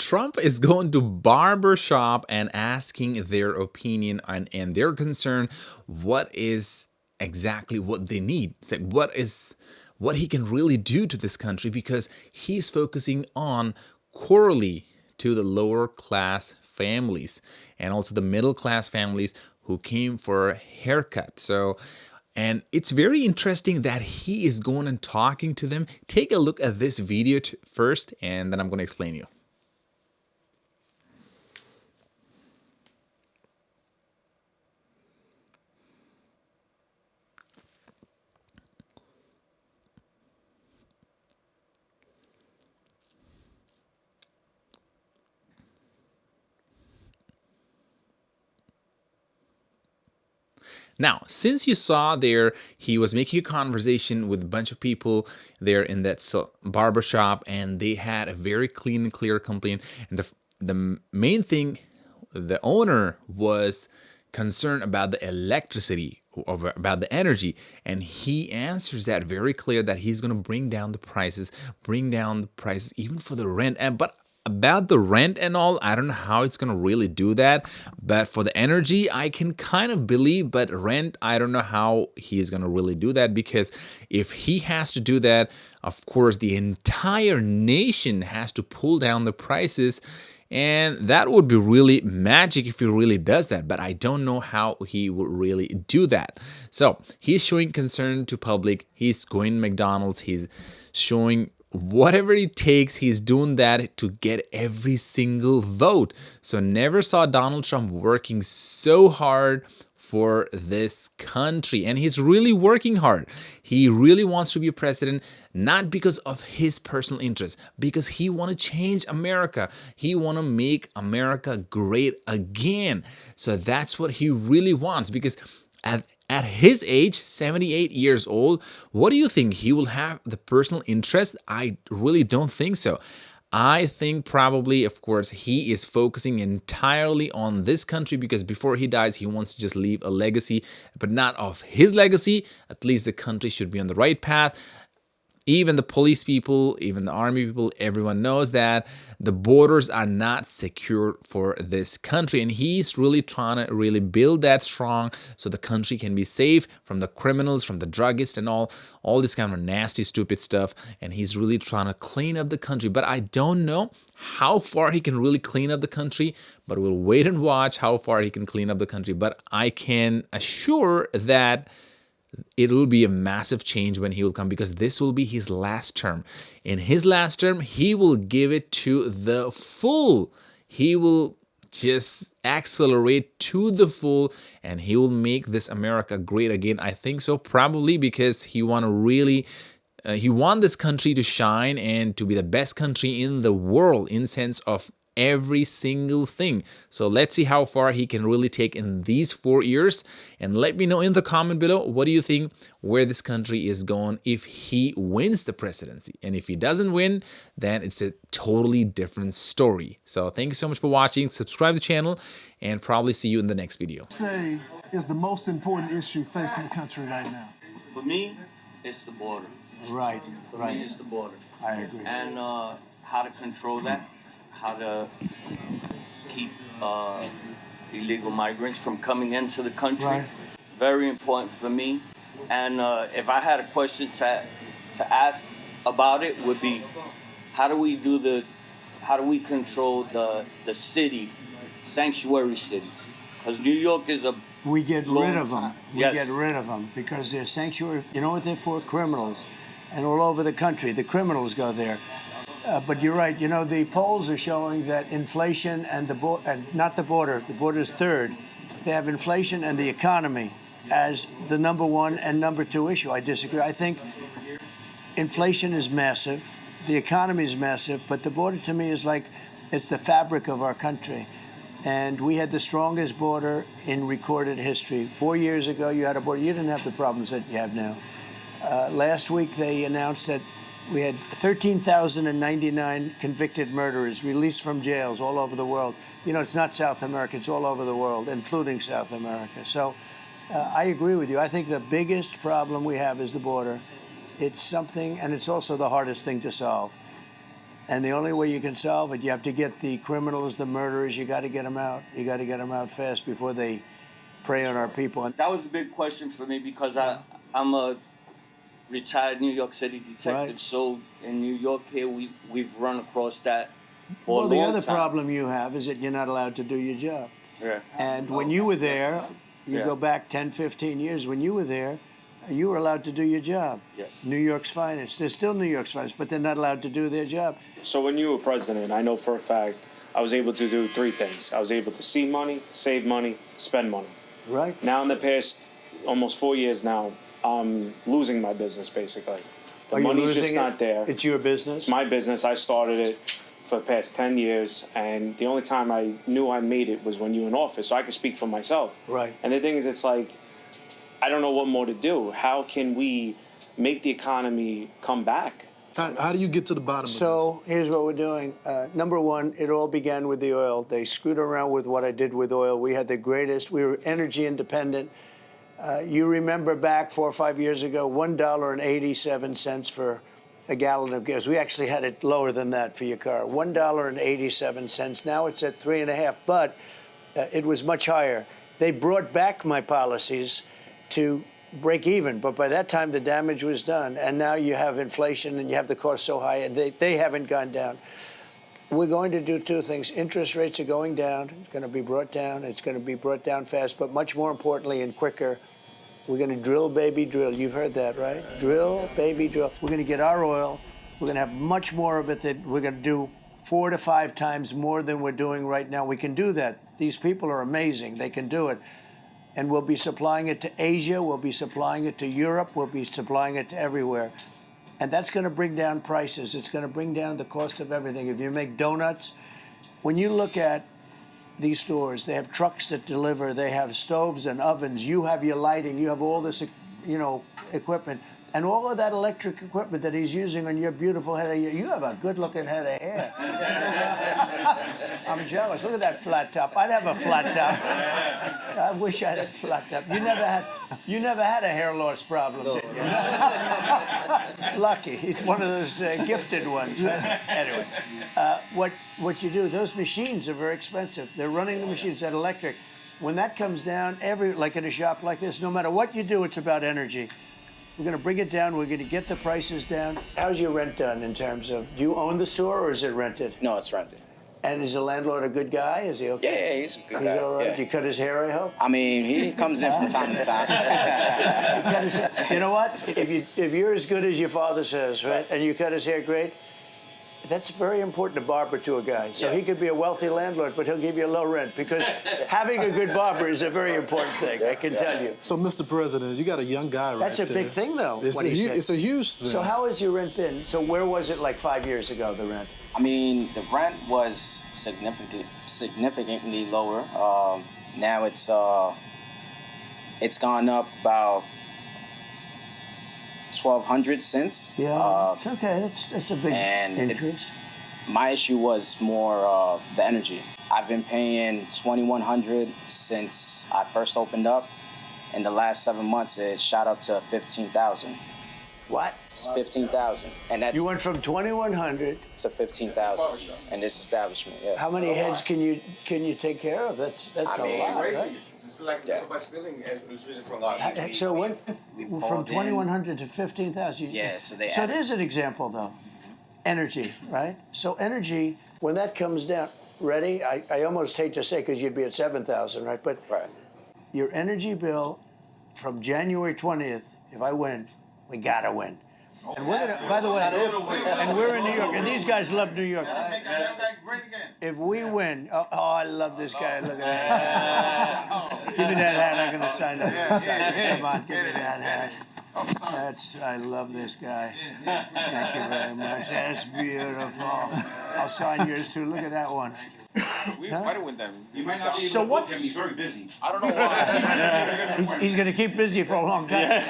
Trump is going to barbershop and asking their opinion and their concern. What is exactly what they need? It's like what he can really do to this country, because he's focusing on quarterly to the lower class families and also the middle class families who came for a haircut. And it's very interesting that he is going and talking to them. Take a look at this video first, and then I'm going to explain you. Now, since you saw there, he was making a conversation with a bunch of people there in that barbershop, and they had a very clean and clear complaint. And the main thing, the owner was concerned about the electricity, about the energy, and he answers that very clear that he's going to bring down the prices even for the rent. But about the rent and all, I don't know how it's gonna really do that. But for the energy, I can kind of believe. But rent, I don't know how he's gonna really do that, because if he has to do that, of course, the entire nation has to pull down the prices. And that would be really magic if he really does that. But I don't know how he will really do that. So he's showing concern to public. He's going to McDonald's. He's showing whatever it takes. He's doing that to get every single vote. So never saw Donald Trump working so hard for this country, and he's really working hard. He really wants to be a president, not because of his personal interest, because he want to change America. He want to make America great again. So that's what he really wants, because at his age, 78 years old, what do you think? He will have the personal interest? I really don't think so. I think probably, of course, he is focusing entirely on this country, because before he dies, he wants to just leave a legacy, but not of his legacy. At least the country should be on the right path. Even the police people, even the army people, everyone knows that the borders are not secure for this country. And he's really trying to really build that strong so the country can be safe from the criminals, from the druggists and all this kind of nasty, stupid stuff. And he's really trying to clean up the country. But I don't know how far he can really clean up the country, but we'll wait and watch how far he can clean up the country. But I can assure that it will be a massive change when he will come, because this will be his last term. In his last term, he will give it to the full. He will just accelerate to the full, and he will make this America great again. I think so, probably because he want to really he want this country to shine and to be the best country in the world in sense of every single thing. So let's see how far he can really take in these 4 years, and let me know in the comment below, what do you think where this country is going if he wins the presidency? And if he doesn't win, then it's a totally different story. So thank you so much for watching. Subscribe to the channel, and probably see you in the next video. Say is the most important issue facing the country right now? For me, it's the border. Right, For me, it's the border. I agree. And how to control that, how to keep illegal migrants from coming into the country. Right. Very important for me. And if I had a question to ask about it, would be how do we control the city, sanctuary cities? Because New York is a We get rid of them. time. We Yes. get rid of them because they're sanctuary. You know what they're for? Criminals. And all over the country, the criminals go there. But you're right. You know, the polls are showing that inflation and not the border is third. They have inflation and the economy as the number one and number two issue. I disagree. I think inflation is massive. The economy is massive. But the border to me is like, it's the fabric of our country. And we had the strongest border in recorded history. 4 years ago, you had a border. You didn't have the problems that you have now. Last week, they announced that we had 13,099 convicted murderers released from jails all over the world. You know, it's not South America, it's all over the world, including South America. So I agree with you. I think the biggest problem we have is the border. It's something, and it's also the hardest thing to solve. And the only way you can solve it, you have to get the criminals, the murderers, you got to get them out. You got to get them out fast before they prey on our people. That was a big question for me because I'm a retired New York City detective. Right. So in New York here, we've run across that for a Well, long the other time. problem you have is that you're not allowed to do your job. Yeah. And when you were there, you Yeah. go back 10, 15 years, when you were there, you were allowed to do your job. Yes. New York's finest. They're still New York's finest, but they're not allowed to do their job. So when you were president, I know for a fact I was able to do three things. I was able to see money, save money, spend money. Right? Now in the past almost 4 years now, I'm losing my business basically. The Are you money's losing just it? not there. It's your business? It's my business. I started it for the past 10 years, and the only time I knew I made it was when you were in office, so I can speak for myself. Right. And the thing is, it's like, I don't know what more to do. How can we make the economy come back? How do you get to the bottom of So here's what we're doing. Number one, it all began with the oil. They screwed around with what I did with oil. We had the greatest. We were energy independent. You remember back 4 or 5 years ago, $1.87 for a gallon of gas. We actually had it lower than that for your car. $1.87. Now it's at 3.5, but it was much higher. They brought back my policies to break even, but by that time the damage was done, and now you have inflation and you have the cost so high, and they haven't gone down. We're going to do two things. Interest rates are going down. It's going to be brought down. It's going to be brought down fast, but much more importantly and quicker, we're going to drill, baby, drill. You've heard that, right? Drill, baby, drill. We're going to get our oil. We're going to have much more of it that we're going to do 4 to 5 times more than we're doing right now. We can do that. These people are amazing. They can do it. And we'll be supplying it to Asia. We'll be supplying it to Europe. We'll be supplying it to everywhere. And that's going to bring down prices. It's going to bring down the cost of everything. If you make donuts, when you look at these stores, they have trucks that deliver. They have stoves and ovens. You have your lighting. You have all this, equipment. And all of that electric equipment that he's using on your beautiful head of hair. You have a good-looking head of hair. I'm jealous. Look at that flat top. I'd have a flat top. I wish I had a flat top. You never had a hair loss problem, did you? It's lucky. He's one of those gifted ones. Anyway, what you do? Those machines are very expensive. They're running the machines that electric. When that comes down, like in a shop like this, no matter what you do, it's about energy. We're going to bring it down. We're going to get the prices down. How's your rent done in terms of, do you own the store or is it rented? No, it's rented. And is the landlord a good guy? Is he okay? Yeah, he's a good He's guy. all right? Yeah. Do you cut his hair, I hope? I mean, he comes in from time to time. You know what? If you're as good as your father says, right, and you cut his hair great, that's very important to barber to a guy. So he could be a wealthy landlord, but he'll give you a low rent because having a good barber is a very important thing, I can tell you. So, Mr. President, you got a young guy right That's a there. big thing, though. It's a huge thing. So how has your rent been? So where was it like 5 years ago, the rent? I mean, the rent was significantly lower. Now it's gone up about 1,200 since. Yeah, it's okay. It's a big increase. My issue was more the energy. I've been paying $2,100 since I first opened up. In the last 7 months, it shot up to $15,000. What? It's $15,000, and that's You went from 2,100. to $15,000 in this establishment. Yeah. How many heads can you take care of? That's a lot, right? So when from called in. 2,100 to 15,000. Yeah, so they So added- there's an example though. Energy, right? So energy, when that comes down, ready? I almost hate to say because you'd be at 7,000, right? But Right. your energy bill from January 20th, if I win, we gotta win. And we're gonna, by the way, and we're in New York, and these guys love New York. If we win, oh, I love this guy. Look at that. Give me that hat. I'm gonna sign it. Come on, give me that hat. I love this guy. Thank you very much. That's beautiful. I'll sign yours too. Look at that one. We fighting with them. You might not be able So to what? book him. He's very busy. I don't know why. He's gonna keep busy for a long time.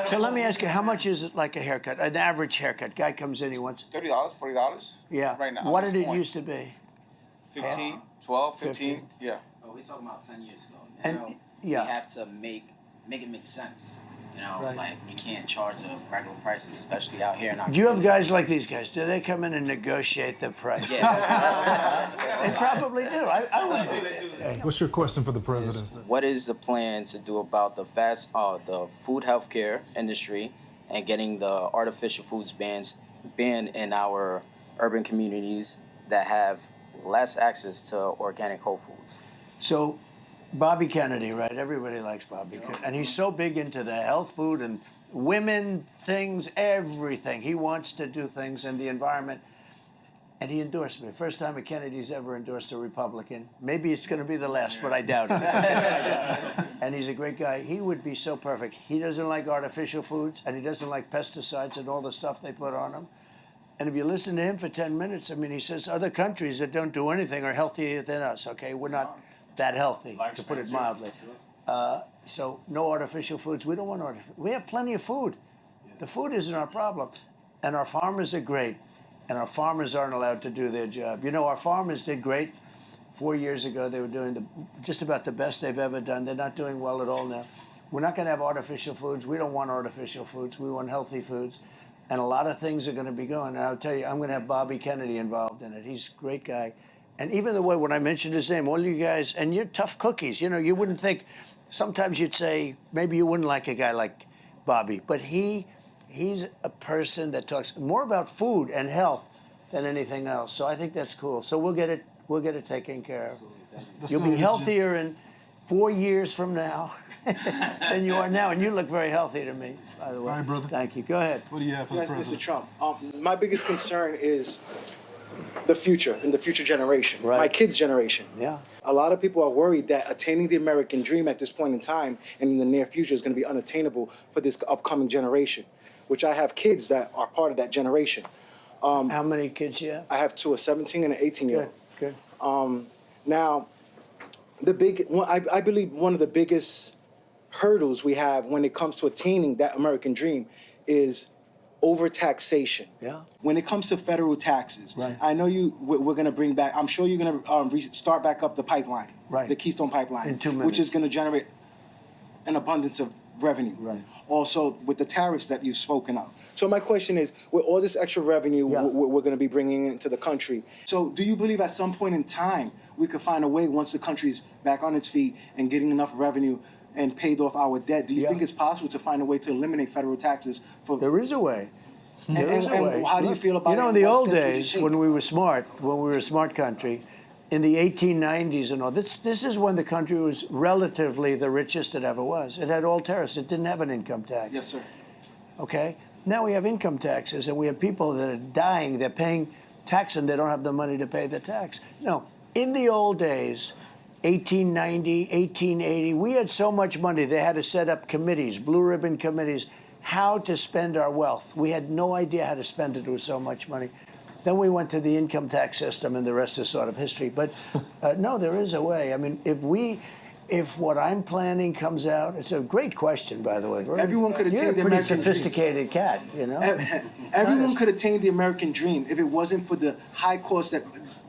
So let me ask you, how much is it like a haircut? An average haircut. Guy comes in, he wants. $30, $40. Yeah. Right now. What at did this it point. used to be? 15, 12, 15. 15. Yeah. Oh, we're talking about 10 years ago. And- Now, yeah. we have to make it make sense. You know, Right. like we can't charge the regular prices, especially out here in our Do you have guys like these guys? Do they come in and negotiate the price? Yeah. They probably do. I would do. What's your question for the president? What is the plan to do about the the food healthcare industry and getting the artificial foods banned in our urban communities that have less access to organic whole foods? So, Bobby Kennedy, right? Everybody likes Bobby, and he's so big into the health food and women things, everything. He wants to do things in the environment, and he endorsed me. First time a Kennedy's ever endorsed a Republican. Maybe it's going to be the last, but I doubt it. And he's a great guy. He would be so perfect. He doesn't like artificial foods, and he doesn't like pesticides and all the stuff they put on them. And if you listen to him for 10 minutes, I mean, he says other countries that don't do anything are healthier than us, okay? We're not that healthy, to put it mildly. So no artificial foods. We don't want artificial. We have plenty of food. The food isn't our problem. And our farmers are great. And our farmers aren't allowed to do their job. You know, our farmers did great. 4 years ago, they were doing just about the best they've ever done. They're not doing well at all now. We're not going to have artificial foods. We don't want artificial foods. We want healthy foods. And a lot of things are going to be going. And I'll tell you, I'm going to have Bobby Kennedy involved in it. He's a great guy. And even the way when I mentioned his name, all you guys, and you're tough cookies. You know, you wouldn't think, sometimes you'd say, maybe you wouldn't like a guy like Bobby. But he's a person that talks more about food and health than anything else. So I think that's cool. So we'll get it taken care of. You'll be healthier in 4 years from now than you are now. And you look very healthy to me, by the way. All right, brother. Thank you. Go ahead. What do you have for the Yes, Mr. president? Trump. My biggest concern is the future and the future generation, Right. my kids' generation. Yeah. A lot of people are worried that attaining the American dream at this point in time and in the near future is going to be unattainable for this upcoming generation, which I have kids that are part of that generation. How many kids you have? I have two, a 17 and an 18-year-old. Good. Now, I believe one of the biggest hurdles we have when it comes to attaining that American dream is overtaxation. Yeah. When it comes to federal taxes, Right. I know we're going to bring back, I'm sure you're going to start back up the pipeline, Right. the Keystone Pipeline, In 2 minutes. which is going to generate an abundance of revenue. Right. Also, with the tariffs that you've spoken of. So my question is, with all this extra revenue Yeah. we're going to be bringing into the country, so do you believe at some point in time we could find a way, once the country's back on its feet and getting enough revenue and paid off our debt, do you Yeah. think it's possible to find a way to eliminate federal taxes for? There is a way. There is a and way. how do you Look, feel about you know, it, in and the what old steps would you days, take? when we were a smart country, in the 1890s and all, this is when the country was relatively the richest it ever was. It had all tariffs. It didn't have an income tax. Yes, sir. Okay? Now we have income taxes, and we have people that are dying. They're paying tax, and they don't have the money to pay the tax. No, in the old days, 1890, 1880, we had so much money, they had to set up committees, blue ribbon committees, how to spend our wealth. We had no idea how to spend it with so much money. Then we went to the income tax system, and the rest is sort of history. But no, there is a way. I mean, if what I'm planning comes out, it's a great question, by the way. Everyone could You're attain a the pretty American dream. sophisticated cat, you know. Everyone could attain the American dream if it wasn't for the high cost,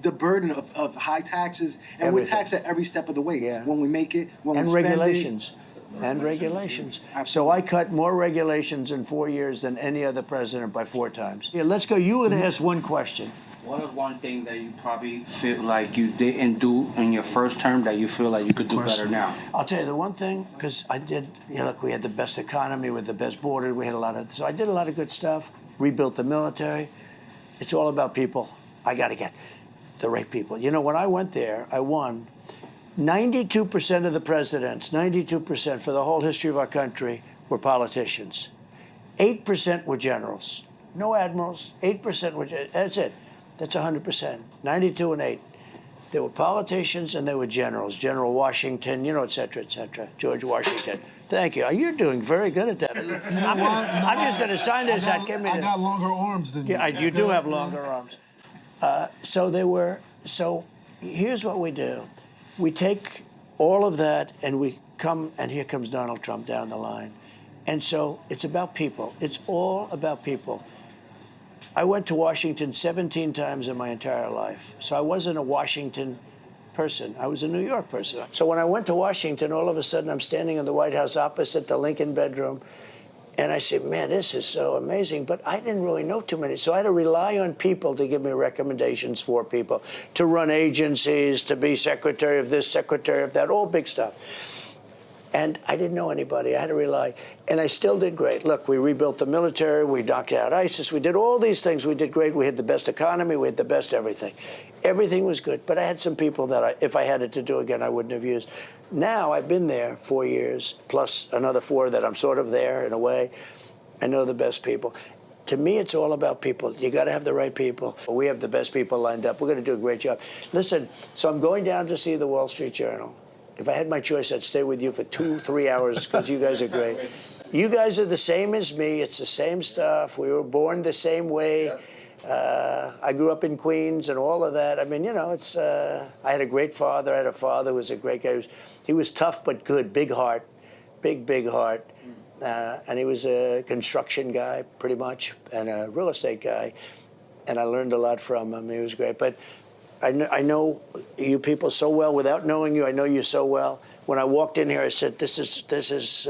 the burden of high taxes, and we're Everything. taxed at every step of the way. Yeah. When we make it, when And we spend regulations. And regulations. So Absolutely. I cut more regulations in 4 years than any other president by 4 times. Yeah, let's go. You were going to ask one question. What is one thing that you probably feel like you didn't do in your first term that you feel like you could do better now? I'll tell you the one thing, because I did, look, we had the best economy with the best border. We had so I did a lot of good stuff, rebuilt the military. It's all about people. I got to get the right people. You know, when I went there, I won. 92% of the presidents, 92% for the whole history of our country were politicians. 8% were generals. No admirals. 8% were, that's it. That's 100%. 92 and 8. They were politicians and they were generals. General Washington, et cetera, et cetera. George Washington. Thank you. You're doing very good at that. I'm just going to sign this. I got longer arms than you. Yeah, you do have longer arms. So here's what we do. We take all of that and we come, and here comes Donald Trump down the line. And so it's about people. It's all about people. I went to Washington 17 times in my entire life. So I wasn't a Washington person. I was a New York person. So when I went to Washington, all of a sudden I'm standing in the White House opposite the Lincoln bedroom, And I said, man, this is so amazing. But I didn't really know too many. So I had to rely on people to give me recommendations for people, to run agencies, to be secretary of this, secretary of that, all big stuff. And I didn't know anybody. I had to rely. And I still did great. Look, we rebuilt the military. We knocked out ISIS. We did all these things. We did great. We had the best economy. We had the best everything. Everything was good. But I had some people that, if I had it to do again, I wouldn't have used. Now I've been there 4 years, plus another 4 that I'm sort of there in a way. I know the best people. To me, it's all about people. You got to have the right people. We have the best people lined up. We're going to do a great job. Listen, so I'm going down to see the Wall Street Journal. If I had my choice, I'd stay with you for 2-3 hours because you guys are great. You guys are the same as me. It's the same stuff. We were born the same way. I grew up in Queens and all of that. I mean, you know, it's. I had a great father. I had a father who was a great guy. He was tough but good, big heart, big heart. And he was a construction guy, pretty much, and a real estate guy. And I learned a lot from him. He was great. But I know you people so well without knowing you. I know you so well. When I walked in here, I said, "This is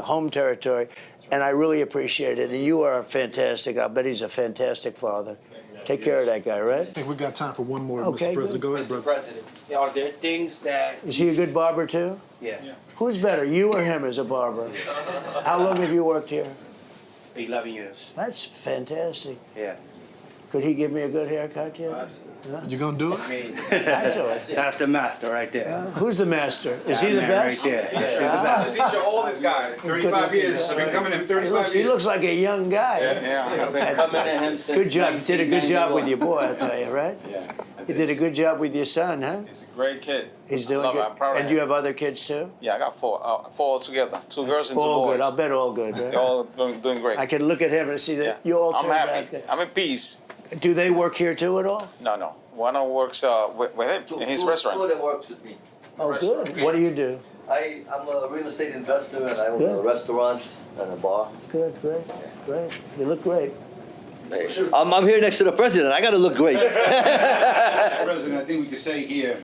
home territory," and I really appreciate it. And you are fantastic. I bet he's a fantastic father. Take care of that guy, right? I think we got time for one more, Okay, Mr. President. Go ahead, Mr. brother. President, are there things that Is he a good barber too? yeah. Who's better, you or him as a barber? How long have you worked here? 11 years. That's fantastic. Yeah. Could he give me a good haircut yet? You gonna do it? I do it. That's the master right there. Who's the master? Is he the That man best? Right there. These are oldest guys. 35 years. I've been coming in He 35 looks, years. he looks like a young guy. Yeah, I've been coming to him since Good job. You did a good job with your 1991. boy, I'll tell you, right? Yeah. You did a good job with your son, huh? He's a great kid. He's I doing love it. good. I'm proud of And do you him. have other kids too? Yeah, I got 4 altogether. 2 girls and 2 All boys. good. I'll bet all good. They're Right? all doing great. I can look at him and see that Yeah. you all I'm turned out happy. good. I'm in peace. Do they work here too at all? No. One of them works with him in his restaurant. Two that works with me. Oh, good. What do you do? I'm a real estate investor and I own Good. a restaurant and a bar. Good, great. You look great. I'm here next to the president. I gotta look great. President, I think we can say here,